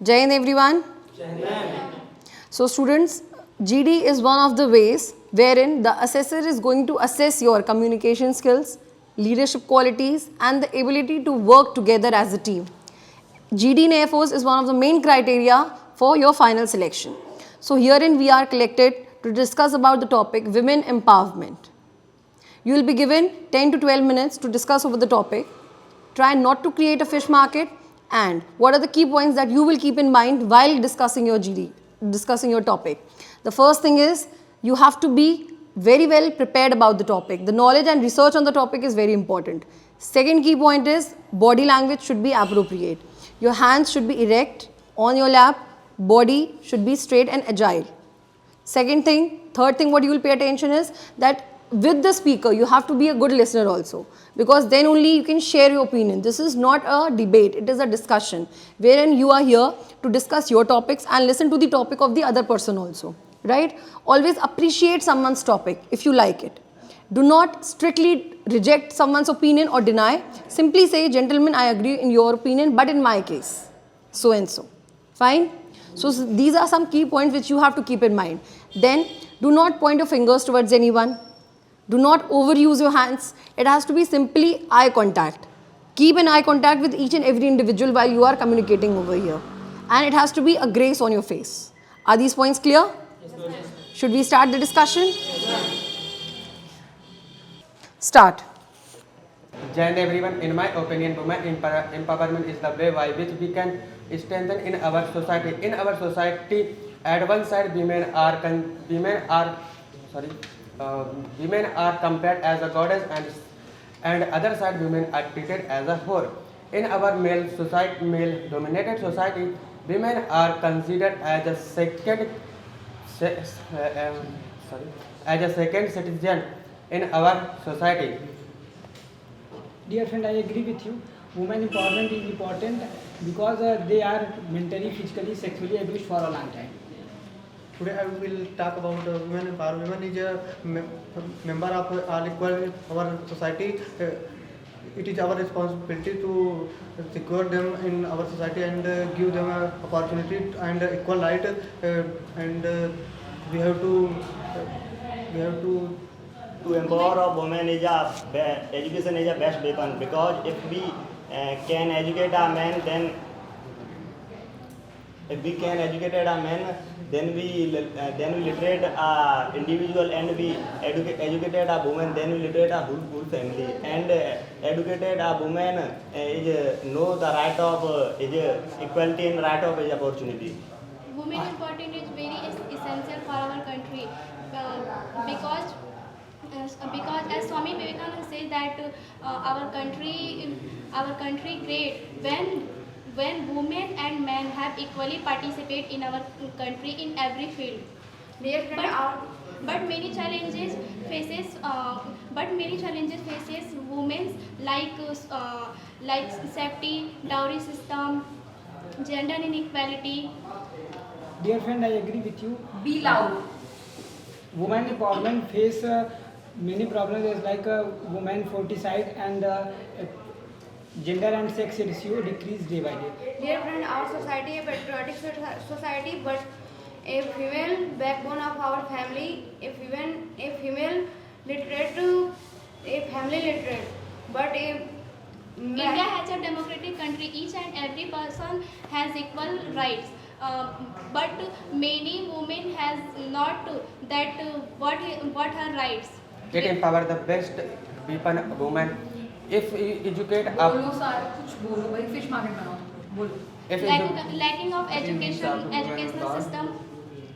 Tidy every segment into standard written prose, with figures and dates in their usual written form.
Jai Hind everyone. So students, GD is one of the ways wherein the assessor is going to assess your communication skills, leadership qualities and the ability to work together as a team. GD in Air Force is one of the main criteria for your final selection. So herein we are collected to discuss about the topic women empowerment. You will be given 10 to 12 minutes to discuss over the topic. Try not to create a fish market, and what are the key points that you will keep in mind while discussing your GD, discussing your topic. The first thing is you have to be very well prepared about the topic. The knowledge and research on the topic is very important. Second key point is body language should be appropriate. Your hands should be erect on your lap, body should be straight and agile. Third thing what you will pay attention is that with the speaker you have to be a good listener also, because then only you can share your opinion. This is not a debate, it is a discussion wherein you are here to discuss your topics and listen to the topic of the other person also, right? Always appreciate someone's topic if you like it. Do not strictly reject someone's opinion or deny. Simply say, gentlemen, I agree in your opinion, but in my case, so and so. Fine? So these are some key points which you have to keep in mind. Then do not point your fingers towards anyone. Do not overuse your hands. It has to be simply eye contact. Keep an eye contact with each and every individual while you are communicating over here. And it has to be a grace on your face. Are these points clear? Yes. Should we start the discussion? Yes. Start. Jai Hind everyone. In my opinion, women empowerment is the way by which we can strengthen in our society. In our society, at one side women are compared as a goddess, and other side women are treated as a whore. In our male-dominated society, women are considered as a second citizen in our society. Dear friend, I agree with you. Women empowerment is important because they are mentally, physically, sexually abused for a long time. Today I will talk about women empowerment. Women is a member of all equal our society. It is our responsibility to secure them in our society and give them an opportunity and equal right. And we have to to empower a woman is education is a best weapon, because if we can educate a man, then if we can educate a man, then we literate a individual, and we educated a woman, then we literate a whole family. And educated a woman is know the right of is equality and right of is opportunity. Women important is very essential for our country, because as Swami Vivekananda says that our country great when women and men have equally participate in our country in every field. But many challenges faces women like safety, dowry system, gender inequality. Dear friend, I agree with you. Be loud. Women empowerment face many problems like women foeticide and gender and sex ratio decrease day by day. Dear friend, our society is a patriotic society, but a female backbone of our family, a female literate, a family literate, but India has a democratic country. Each and every person has equal rights. But many women has not that what her rights. It empower the best weapon woman. If we educate fish market Lacking of educational system.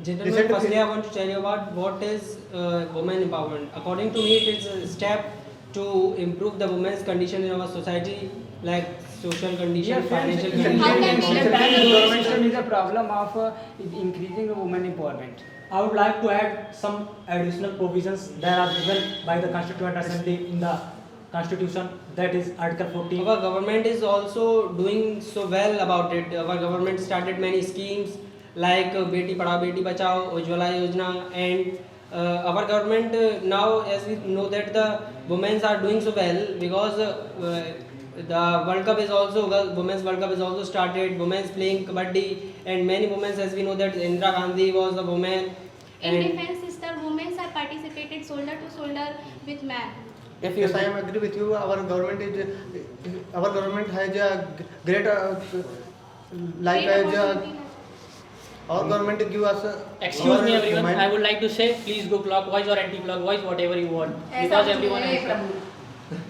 Gentlemen, firstly I want to tell you about what is women empowerment. According to me, it is a step to improve the women's condition in our society, like social condition, financial condition. Government is a problem of increasing women empowerment. I would like to add some additional provisions that are given by the Constituent Assembly in the Constitution, that is Article 14. Our government is also doing so well about it. Our government started many schemes like Beti Padhao Beti Bachao, Ujjwala Yojana, and our government now, as we know that the women are doing so well, because The World Cup is also Women's World Cup is also started. Women's playing kabaddi, and many women, as we know, that Indira Gandhi was a woman. In And defense system, women are participated shoulder to shoulder with men. If you Yes, I am agree with you. Our government has a great like Great as opportunity. our government give us. Excuse me our everyone, women- I would like to say please go clockwise or anti-clockwise, whatever you want. ऐसा Because कुछ everyone नहीं has है प्रभु,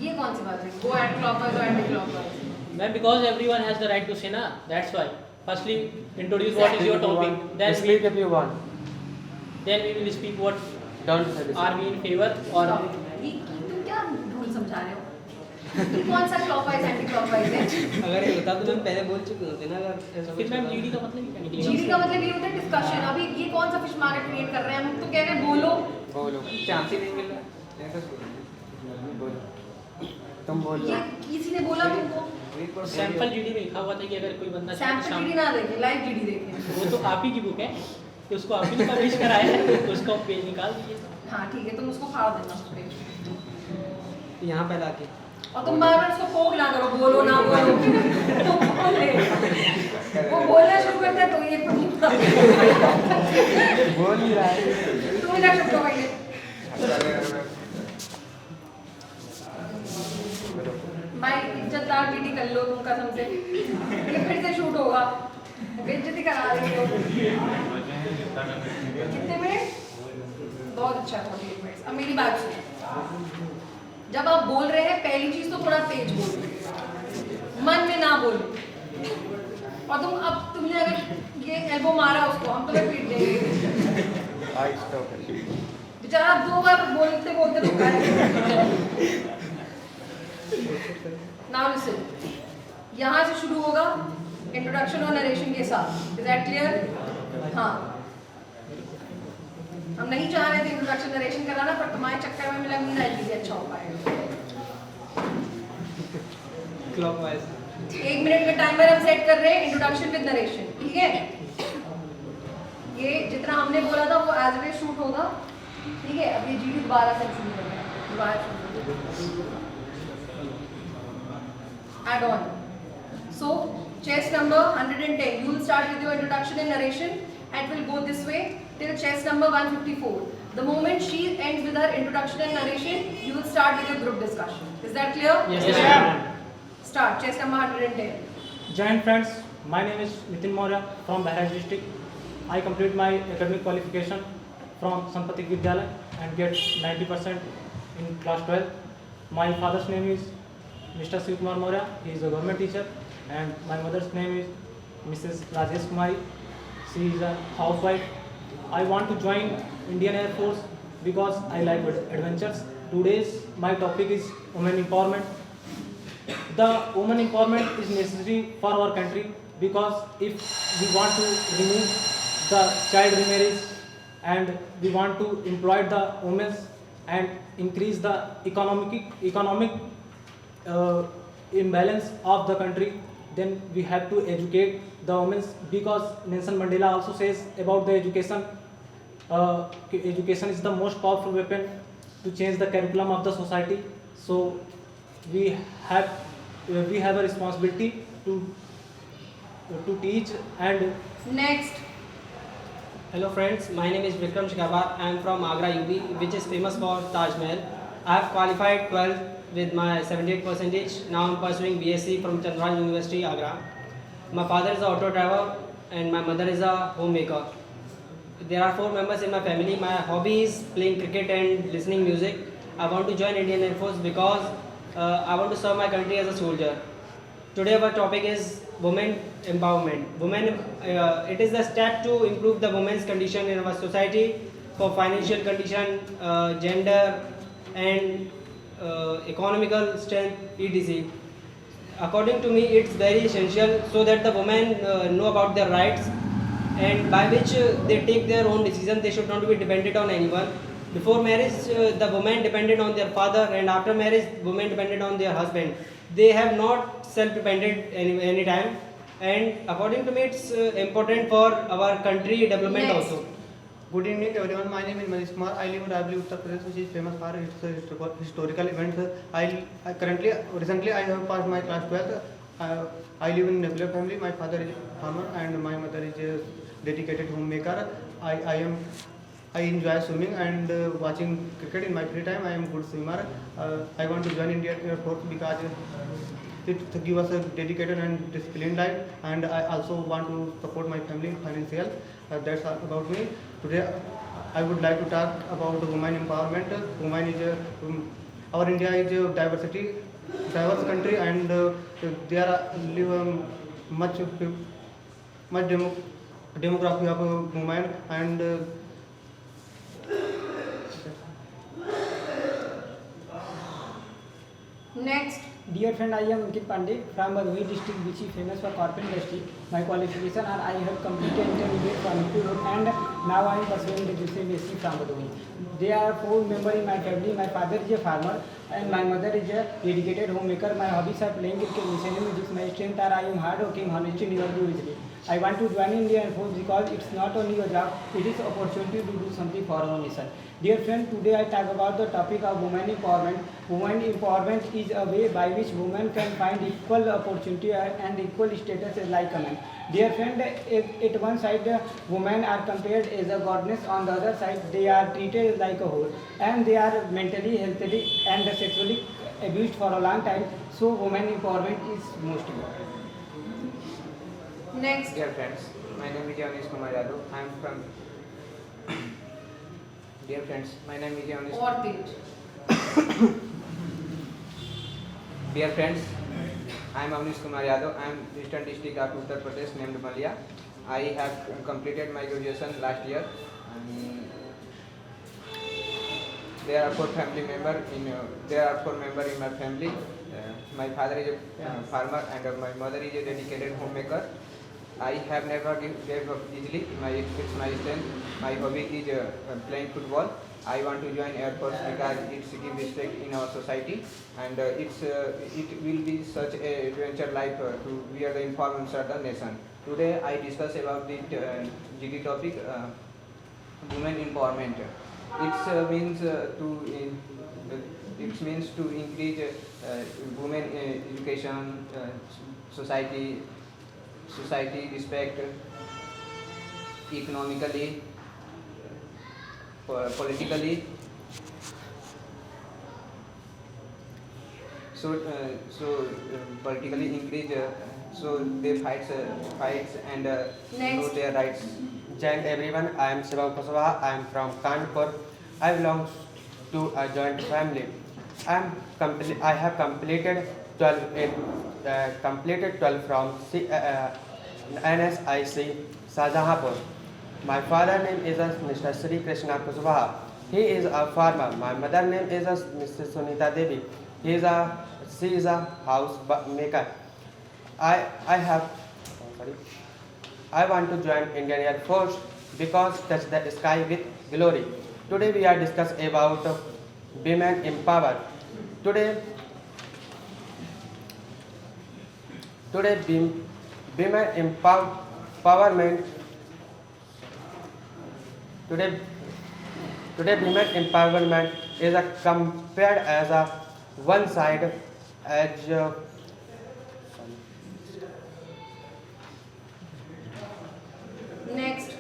ये कौन सी बात है? Go anti-clockwise or anti-clockwise? Ma'am, because everyone has the right to say na, that's why. Firstly, introduce what is your topic, then speak if you want. we will speak what Don't say this. are we in favor or ये तुम क्या rule समझा रहे हो? ये कौन सा clockwise anti-clockwise है? अगर ये होता तो हम पहले बोल चुके होते ना। अगर ऐसा फिर कुछ मैम होता। जीडी का मतलब क्या निकलेगा? जीडी का मतलब ये होता है डिस्कशन। अभी ये कौन सा फिश मार्केट क्रिएट कर रहे हैं? हम तो कह रहे हैं बोलो। बोलो, चांस ही नहीं मिल रहा। बोलो, तुम बोल ये किसी ने बोला तुमको? सैंपल जीडी में लिखा हुआ था कि अगर कोई बंदा सैम्पल जीडी ना देखे, लाइव जीडी देखे। वो तो आप ही की बुक है, तो उसको आप ही ने पब्लिश कराया है, तो उसका पेज निकाल दीजिए। हाँ ठीक है, तुम उसको फाड़ देना उस पे। यहाँ पे लाके और तुम बार बार उसको पोक ना करो, बोलो ना बोलो। तो बोले। वो बोलना शुरू करता है तो ये बोल ही रहा है। तुम ही ना शब्द पहले। भाई इज्जतदार जीडी कर लो तुम कसम से। ये फिर से शूट होगा। बेइज्जती करा रही हो। कितने मिनट? बहुत अच्छा 48 मिनट। अब मेरी बात सुनो। जब आप बोल रहे हैं पहली चीज तो थोड़ा तेज बोलो, मन में ना बोलो। और तुमने अगर ये एल्बो मारा उसको, हम तुम्हें पीट देंगे। बेचारा आप 2 बार बोलते बोलते रुक गए। नाउ लिसन, यहाँ से शुरू होगा इंट्रोडक्शन और नरेशन के साथ। Is that clear? हाँ, हम नहीं चाह रहे थे इंट्रोडक्शन नरेशन कराना, पर तुम्हारे चक्कर में लग नहीं रहा है अच्छा हो पाएगा। क्लॉकवाइज 1 मिनट का टाइमर हम सेट कर रहे हैं, इंट्रोडक्शन विद नरेशन, ठीक है? ये जितना हमने बोला था वो एज वे शूट होगा, ठीक है? अब ये जीडी दोबारा से शुरू कर रहे हैं, दोबारा शुरू। Add on. So, chess number 110. You will start with your introduction and narration, and will go this way till chess number 154. The moment she ends with her introduction and narration, you will start with your group discussion. Is that clear? Yes, ma'am. Start. Chess number 110. Giant friends, my name is Nitin Maurya from Bahraj district. I complete my academic qualification from Sanpatik Vidyalaya and get 90% in class 12. My father's name is Mr. Shiv Kumar Maurya. He is a government teacher, and my mother's name is Mrs. Rajesh Kumari. She is a housewife. I want to join Indian Air Force because I like adventures. Today's my topic is women empowerment. The women empowerment is necessary for our country because if we want to remove the child remarriage and we want to employ the women and increase the economic imbalance of the country, then we have to educate the women because Nelson Mandela also says about the education. Education is the most powerful weapon to change the curriculum of the society. So we have a responsibility to teach and Next. Hello friends, my name is Vikram Shikabar. I am from Agra, UP, which is famous for Taj Mahal. I have qualified 12th with my 78%. Now I am pursuing BSc from Chandrayaan University, Agra. My father is an auto driver and my mother is a homemaker. There are 4 members in my family. My hobby is playing cricket and listening music. I want to join Indian Air Force because I want to serve my country as a soldier. Today our topic is women empowerment. It is the step to improve the women's condition in our society for financial condition, gender and economical strength, etc. According to me, it's very essential so that the women know about their rights and by which they take their own decision. They should not be dependent on anyone. Before marriage, the women depended on their father, and after marriage, women depended on their husband. They have not self-dependent any time. And according to me, it's important for our country development Next. also. Good evening, everyone. My name is Manish Kumar. I live in Raibli, Uttar Pradesh, which is famous for its historical events. Recently, I have passed my class 12th. I live in a nuclear family. My father is a farmer and my mother is a dedicated homemaker. I enjoy swimming and watching cricket in my free time. I am a good swimmer. I want to join Indian Air Force because it gives us a dedicated and disciplined life, and I also want to support my family financial. That's all about me. Today, I would like to talk about women empowerment. Women is our India is a diverse country, and there are live much demography of women and. Next. Dear friend, I am Ankit Pandey from Bhadoi district, which is famous for carpet industry. My qualification are I have completed intermediate from UP Road and now I am pursuing the BSc from Bhadoi. There are 4 members in my family. My father is a farmer and my mother is a dedicated homemaker. My hobbies are playing cricket, listening music. My strengths are I am hardworking, honest, never do easily. I want to join Indian Air Force because it's not only a job, it is opportunity to do something for our nation. Dear friend, today I talk about the topic of women empowerment. Women empowerment is a way by which women can find equal opportunity and equal status like a man. Dear friend, at one side women are compared as a goddess, on the other side they are treated like a whore, and they are mentally, healthily and sexually abused for a long time. So women empowerment is most important. Next. Dear friends, my name is Anish Kumar Yadav. I am from. Dear friends, my name is Anish. Or it. Dear friends, I am Anish Kumar Yadav. I am Eastern District of Uttar Pradesh, named Malia. I have completed my graduation last year. And there are 4 family members in my family. My father is a farmer and my mother is a dedicated homemaker. I have never gave up easily. It's my strength. My hobby is playing football. I want to join Air Force because it's gives respect in our society, and it will be such a adventure life to wear the uniform of the nation. Today I discuss about the GD topic, women empowerment. It means to increase women education, society respect, economically, politically. Politically increase. So they fights and know their rights. Jai Hind everyone, I am Shivam Kuswaha. I am from Kanpur. I belong to a joint family. I have completed 12 from NSIC Shahjahanpur. My father name is Mr. Sri Krishna Kuswaha. He is a farmer. My mother name is Mrs. Sunita Devi. She is a house maker. I want to join Indian Air Force because touch the sky with glory. Today we are discussing about women empower. Today women empowerment. Today women empowerment is compared as a one side as Next.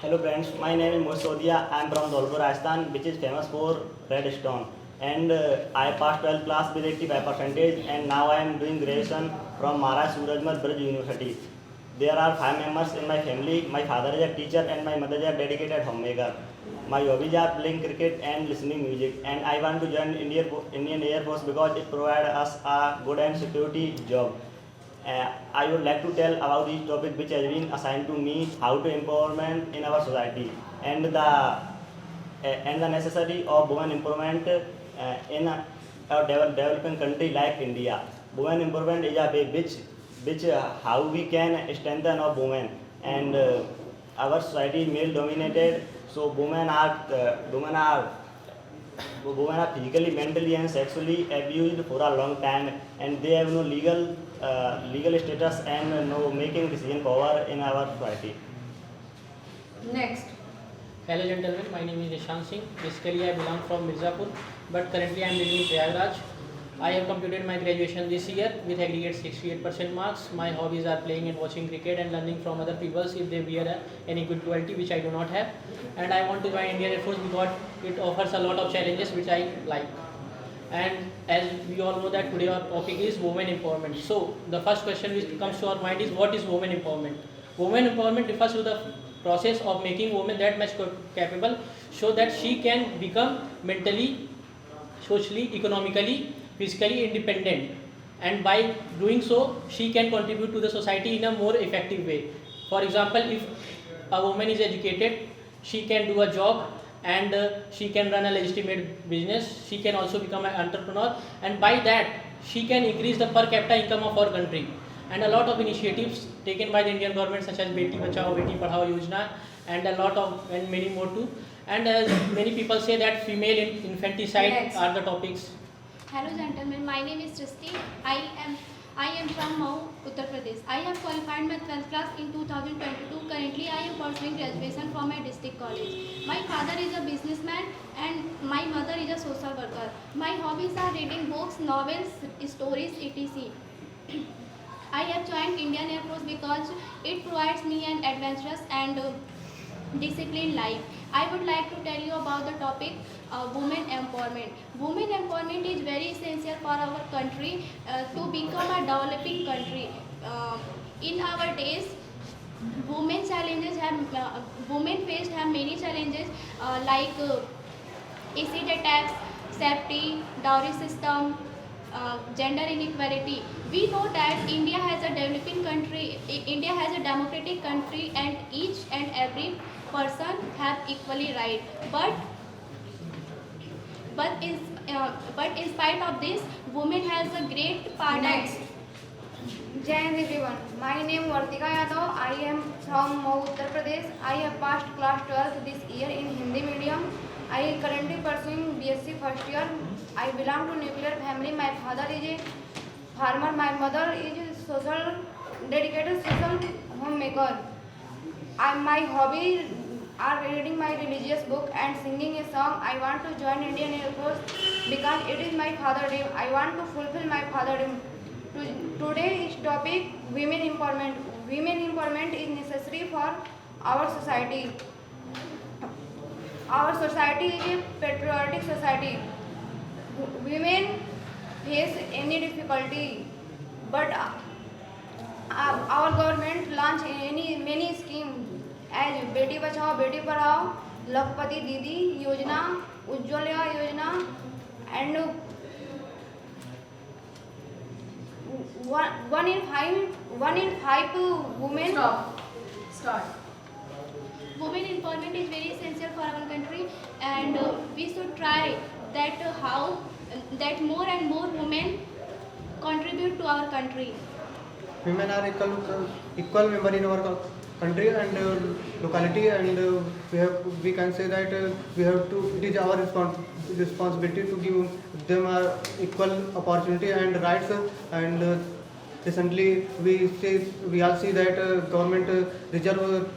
Hello friends, my name is Mohit Sodia. I am from Dholpur, Rajasthan, which is famous for red stone. And I passed 12th class with 85%, and now I am doing graduation from Maharaj Surajmal Braj University. There are 5 members in my family. My father is a teacher and my mother is a dedicated homemaker. My hobbies are playing cricket and listening music. And I want to join Indian Air Force because it provides us a good and security job. I would like to tell about this topic which has been assigned to me, how to empowerment in our society and the necessity of women empowerment in a developing country like India. Women empowerment is a way which how we can strengthen our women, and our society is male dominated, so women are physically, mentally and sexually abused for a long time, and they have no legal status and no making decision power in our society. Next. Hello gentlemen, my name is Nishan Singh. Basically I belong from Mirzapur, but currently I am living in Prayagraj. I have completed my graduation this year with aggregate 68% marks. My hobbies are playing and watching cricket and learning from other people if they wear any good quality which I do not have. And I want to join Indian Air Force because it offers a lot of challenges which I like. And as we all know that today our topic is women empowerment. So the first question which comes to our mind is, what is women empowerment? Women empowerment refers to the process of making women that much capable so that she can become mentally, socially, economically, physically independent, and by doing so she can contribute to the society in a more effective way. For example, if a woman is educated, she can do a job and she can run a legitimate business, she can also become an entrepreneur, and by that she can increase the per capita income of our country. And a lot of initiatives taken by the Indian government such as Beti Bachao, Beti Padhao Yojana, and a lot of and many more too. And as many people say that female infanticide are the topics. Hello gentlemen, my name is Srishti. I am from Mau, Uttar Pradesh. I have qualified my 12th class in 2022. Currently I am pursuing graduation from my district college. My father is a businessman and my mother is a social worker. My hobbies are reading books, novels, stories, etc. I have joined Indian Air Force because it provides me an adventurous and disciplined life. I would like to tell you about the topic women empowerment. Women empowerment is very essential for our country to become a developing country. In our days, women faced have many challenges like acid attacks, safety, dowry system, gender inequality. We know that India has a developing country, India has a democratic country, and each and every person have equally right. But in spite of this, women has a great part. Next. Jai Hind everyone. My name is Vartika Yadav. I am from Mau, Uttar Pradesh. I have passed class 12th this year in Hindi medium. I am currently pursuing BSc first year. I belong to nuclear family. My father is a farmer. My mother is a dedicated social homemaker. My hobby are reading my religious book and singing a song. I want to join Indian Air Force because it is my father dream. I want to fulfill my father dream. Today's topic, women empowerment. Women empowerment is necessary for our society. Our society is a patriotic society. Women face any difficulty, but our government launched many schemes as Beti Bachao, Beti Padhao, Lakhpati Didi Yojana, Ujjwala Yojana, and one in five women. Start. Women empowerment is very essential for our country, and we should try that more and more women contribute to our country. Women are equal member in our country and locality, and we can say that it is our responsibility to give them equal opportunity and rights. And recently we all see that government reserve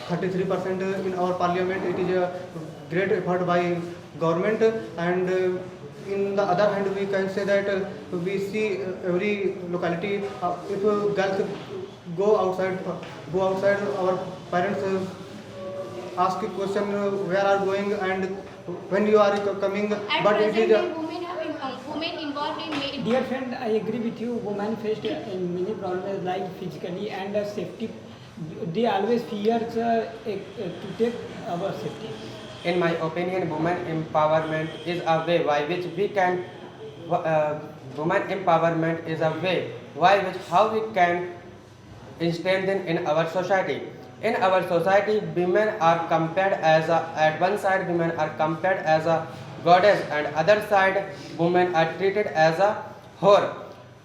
33% in our parliament. It is a great effort by government, and in the other hand we can say that we see every locality if girls go outside, our parents ask a question, where are going and when you are coming. At But it present, is women involved in Dear friend, I agree with you. Women faced many problems like physically and safety. They always fear to take our safety. In my opinion, women empowerment is a way by which we can. Women empowerment is a way by which how we can strengthen in our society. In our society, women are compared as at one side women are compared as a goddess, and other side women are treated as a whore.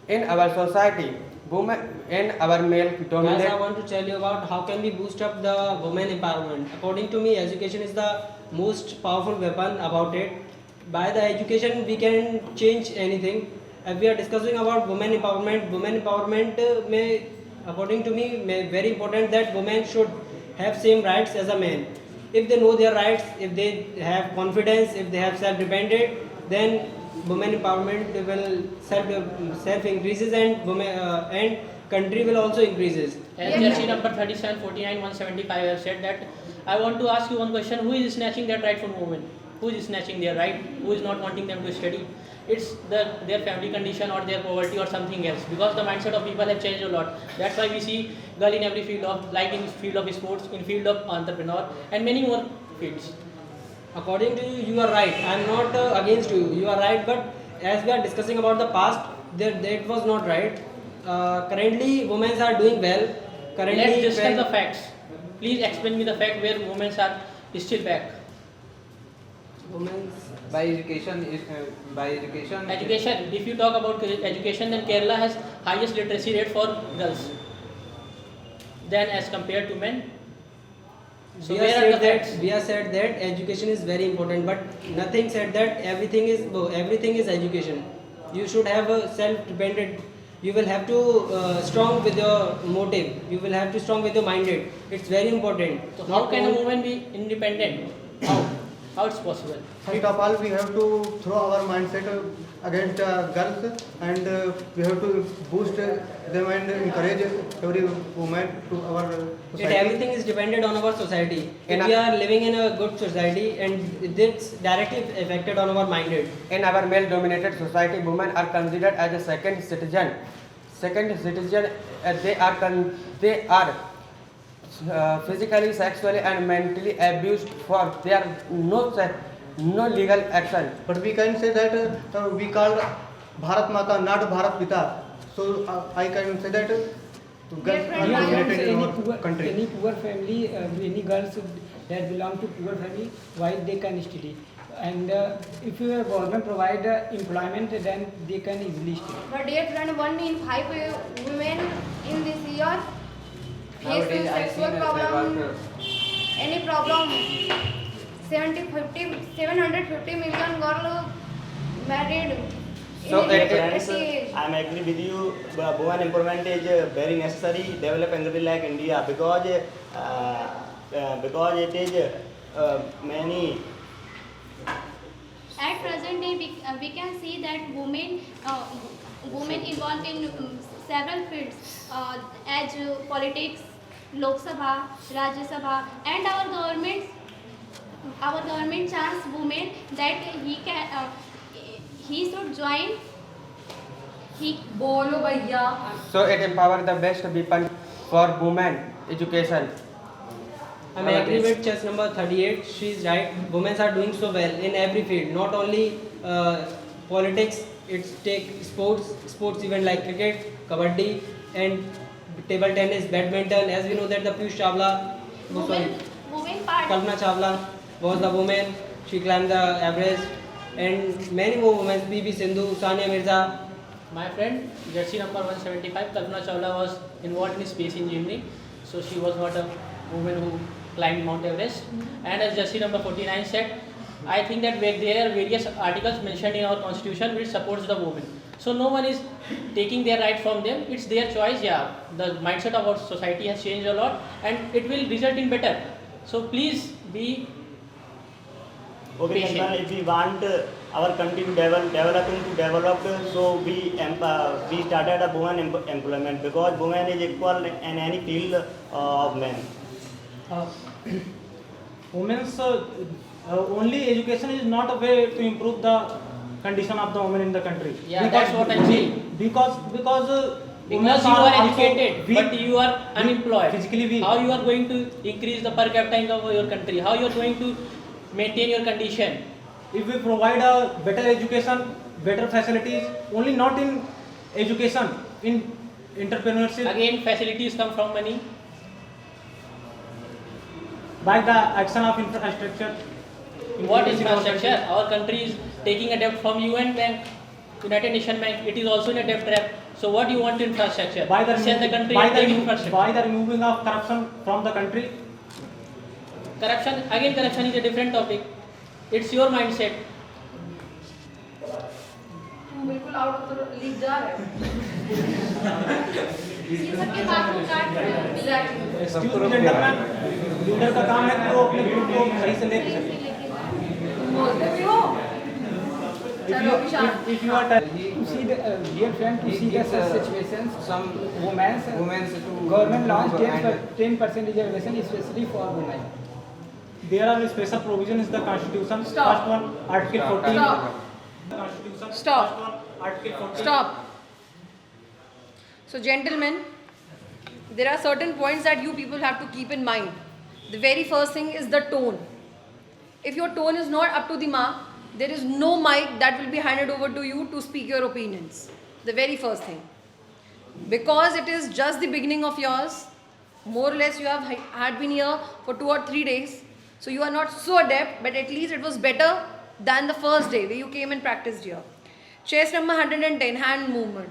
In our society, women in our male dominated. Guys, I want to tell you about how can we boost up the women empowerment. According to me, education is the most powerful weapon about it. By the education, we can change anything. If we are discussing about women empowerment may, according to me, very important that women should have same rights as a man. if they know their rights, if they have confidence, if they have self-dependent, then women empowerment will self increases and and country will also increases. As jersey number 37, 49, 175 have said that, I want to ask you one question: who is snatching that right from women? Who is snatching their right? Who is not wanting them to study? It's their family condition or their poverty or something else, because the mindset of people have changed a lot. That's why we see girl in every field of, like in field of sports, in field of entrepreneur, and many more fields. According to you, you are right. I am not against you. You are right, but as we are discussing about the past, that was not right. Currently, women are doing well. Currently, Let's discuss the facts. Please explain me the fact where women are still back. Women's by education is by education. Education. If you talk about education, then Kerala has highest literacy rate for girls than as compared to men. So we where are the facts? We have said that education is very important, but nothing said that everything is education. You should have a self-dependent. You will have to strong with your motive. You will have to strong with your minded. It's very important. So how can a woman be independent? How? How it's possible? First of all, we have to throw our mindset against girls, and we have to boost them and encourage every woman to our society. Everything is dependent on our society. If we are living in a good society, and it's directly affected on our minded. In our male-dominated society, women are considered as a second citizen. They are physically, sexually, and mentally abused for their no legal action. But we can say that we call Bharat Mata, not Bharat Pita. So I can say that girls are dominated in our country. Any poor family, any girls that belong to poor family, why they can study? And if your government provide employment, then they can easily study. But dear friend, 1 in 5 women in this year face sexual problem. Any problem? 750 million girls married. So Friends, I am agree with you. Women empowerment is very necessary. Develop a country like India, because it is many. At present day, we can see that women involved in several fields as politics, Lok Sabha, Rajya Sabha, and our government chance women that he should join. Bolo bhaiya. So it empowers the best weapon for women education. I am agree with chess number 38. She is right. Women are doing so well in every field, not only politics. It's take sports event like cricket, kabaddi, and table tennis, badminton. As we know that the Piyush Chawla, Women part. Kalpana Chawla was the woman. She climbed the Everest, and many more women. PV Sindhu, Sania Mirza. My friend, jersey number 175, Kalpana Chawla was involved in space engineering, so she was not a woman who climbed Mount Everest. And as jersey number 49 said, I think that there are various articles mentioned in our constitution which supports the women. So no one is taking their right from them. It's their choice. Yeah, the mindset of our society has changed a lot, and it will result in better. So please be patient. If we want our country to develop, so we started a women employment, because women is equal in any field of men. Women's only education is not a way to improve the condition of the women in the country. Yeah, that's what I'm saying. Because you are educated, but you are unemployed. Physically, how you are going to increase the per capita income of your country? How you are going to maintain your condition? If we provide a better education, better facilities, only not in education, in entrepreneurship. Again, facilities come from money. By the action of infrastructure. What infrastructure? Our country is taking a debt from UN Bank, United Nations Bank. It is also in a debt trap. So what do you want infrastructure? By the removing of corruption from the country. Corruption is a different topic. It's your mindset. बिल्कुल out of league जा रहा है सबके बात को काट रहे हैं। एक्सक्यूज मी जेंटलमैन, लीडर का काम है कि वो अपने ग्रुप को सही से लेके चले। If you are To see the dear friend, to see the such situations, some women's to government launched 10% reservation especially for women. there are special provisions in the constitution. Stop. First one, Article 14. Stop. Constitution. Stop. First one, Article 14. Stop. So, gentlemen, there are certain points that you people have to keep in mind. The very first thing is the tone. If your tone is not up to the mark, there is no mic that will be handed over to you to speak your opinions. The very first thing. Because it is just the beginning of yours, more or less you have had been here for 2 or 3 days, so you are not so adept, but at least it was better than the first day where you came and practiced here. Chest number 110, hand movement.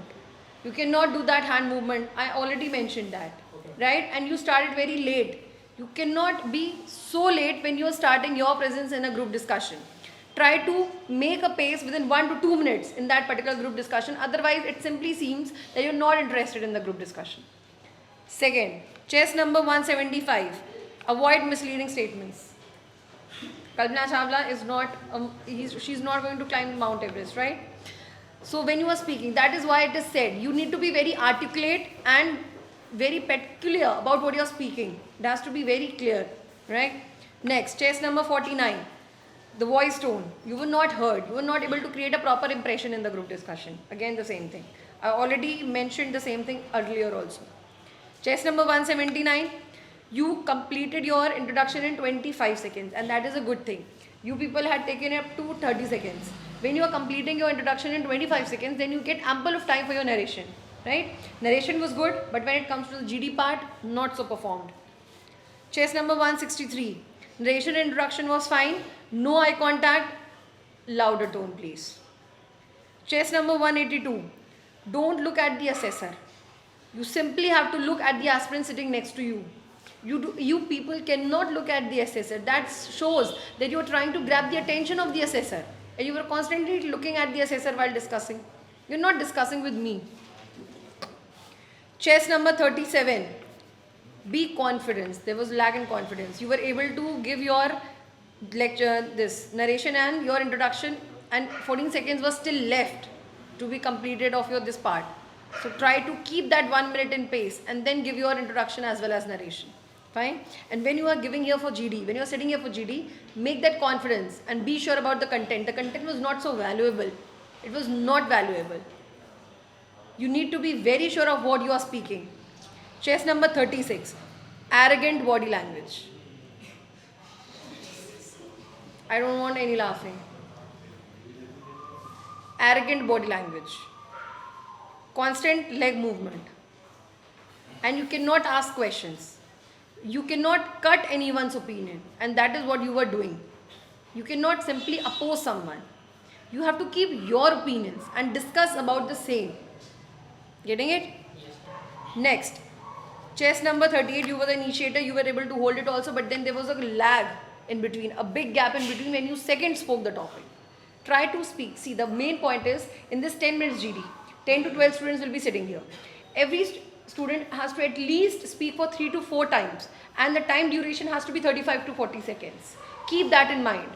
You cannot do that hand movement. I already mentioned that, right? And you started very late. You cannot be so late when you are starting your presence in a group discussion. Try to make a pace within 1 to 2 minutes in that particular group discussion. Otherwise, it simply seems that you're not interested in the group discussion. Second, chest number 175. Avoid misleading statements. Kalpana Chawla is not, she's not going to climb Mount Everest, right? So when you are speaking, that is why it is said, you need to be very articulate and very peculiar about what you are speaking. It has to be very clear, right? Next, chest number 49. The voice tone. You were not heard. You were not able to create a proper impression in the group discussion. Again, the same thing. I already mentioned the same thing earlier also. Chest number 179. You completed your introduction in 25 seconds, and that is a good thing. You people had taken up to 30 seconds. When you are completing your introduction in 25 seconds, then you get ample of time for your narration, right? Narration was good, but when it comes to the GD part, not so performed. Chest number 163. Narration and introduction was fine. No eye contact. Louder tone, please. Chest number 182. Don't look at the assessor. You simply have to look at the aspirant sitting next to you. You people cannot look at the assessor. That shows that you are trying to grab the attention of the assessor. And you were constantly looking at the assessor while discussing. You're not discussing with me. Chest number 37. Be confident. There was lack in confidence. You were able to give your lecture, this narration and your introduction, and 14 seconds was still left to be completed of your this part. So try to keep that 1 minute in pace and then give your introduction as well as narration. Fine? And when you are giving here for GD, when you are sitting here for GD, make that confidence and be sure about the content. The content was not so valuable. It was not valuable. You need to be very sure of what you are speaking. Chest number 36. Arrogant body language. I don't want any laughing. Arrogant body language. Constant leg movement. And you cannot ask questions. You cannot cut anyone's opinion. And that is what you were doing. You cannot simply oppose someone. You have to keep your opinions and discuss about the same. Getting it? Next. Chest number 38, you were the initiator, you were able to hold it also, but then there was a lag in between, a big gap in between when you second spoke the topic. Try to speak. See, the main point is, in this 10 minutes GD, 10 to 12 students will be sitting here. Every student has to at least speak for 3 to 4 times, and the time duration has to be 35 to 40 seconds. Keep that in mind.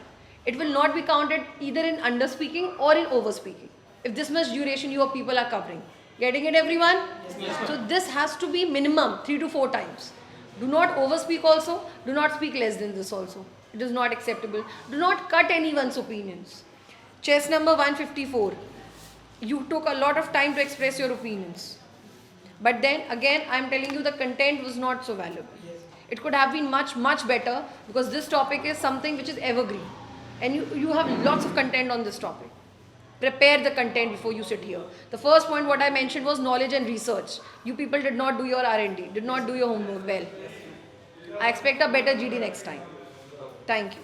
It will not be counted either in under-speaking or in over-speaking, if this much duration your people are covering. Getting it, everyone? Yes, so this has to be minimum 3 to 4 times. Do not overspeak also. Do not speak less than this also. It is not acceptable. Do not cut anyone's opinions. Chest number 154. You took a lot of time to express your opinions. But then again, I am telling you the content was not so valuable. It could have been much, much better, because this topic is something which is evergreen. And you have lots of content on this topic. Prepare the content before you sit here. The first point what I mentioned was knowledge and research. You people did not do your R&D, did not do your homework well. I expect a better GD next time. Thank you.